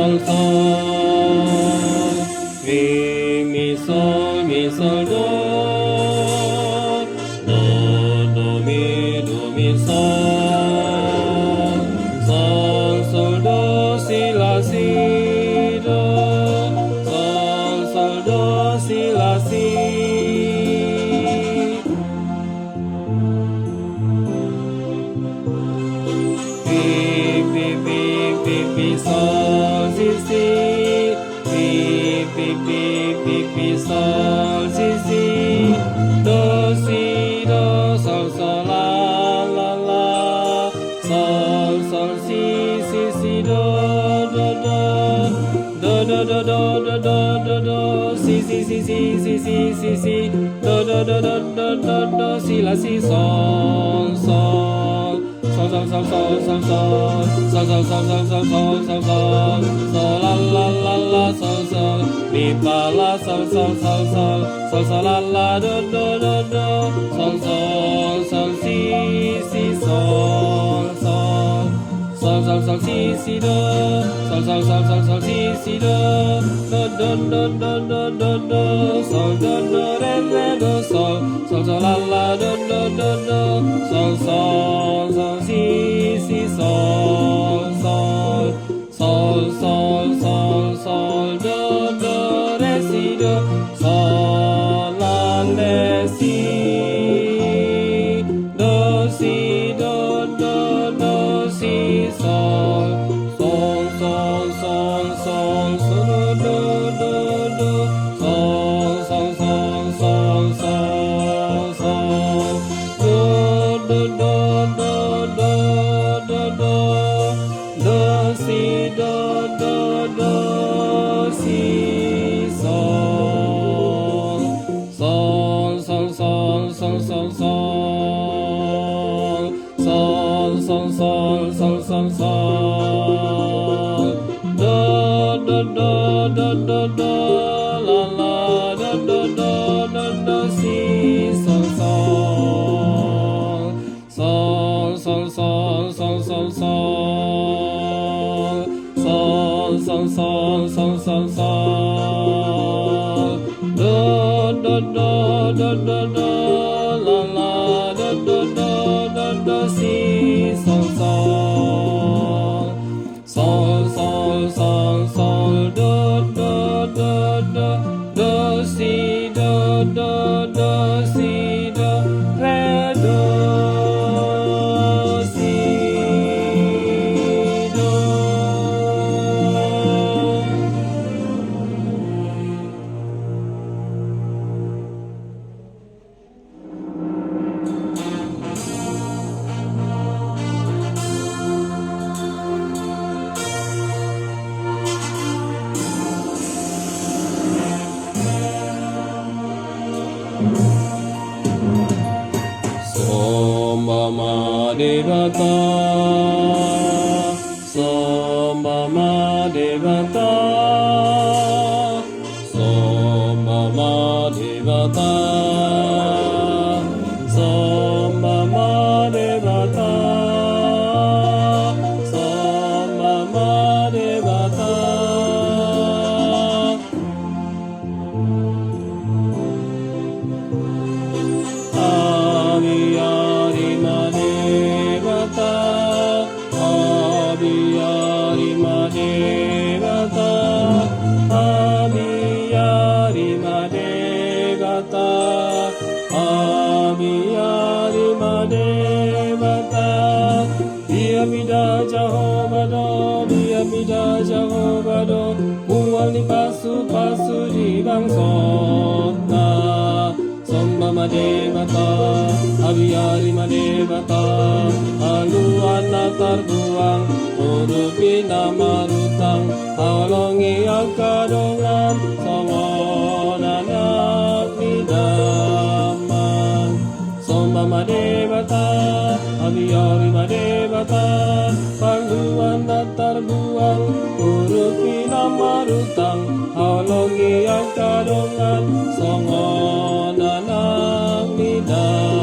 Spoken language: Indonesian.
sol sol, mi sol do, do mi sol, sol do si la si do, sol do si la si. Mi sol si si, mi sol si si, do si do sol sol la la la, sol si si do do do do do do do do do do si si do do do si la si sol sol sol sol sol sol la la la la sol mi fa la sol la la do sol si sol si do sol si do sol re do sol la la do sol si sol do re si do sol la le si do si do si sol do la la do si sol la la do si sol do si do re do si do. Sombama devata, sombama devata, sombama devata, sombama devata, sombama devata. Jehovah do uang ni pasu di bangsona sombama devata abiyari madevata aluan latar buang urupina marutang awalongi akadongan songonanak nidaman sombama devata abiyari madevata paluan latar buang urupina marutang awalongi akadongan songonanak nidaman.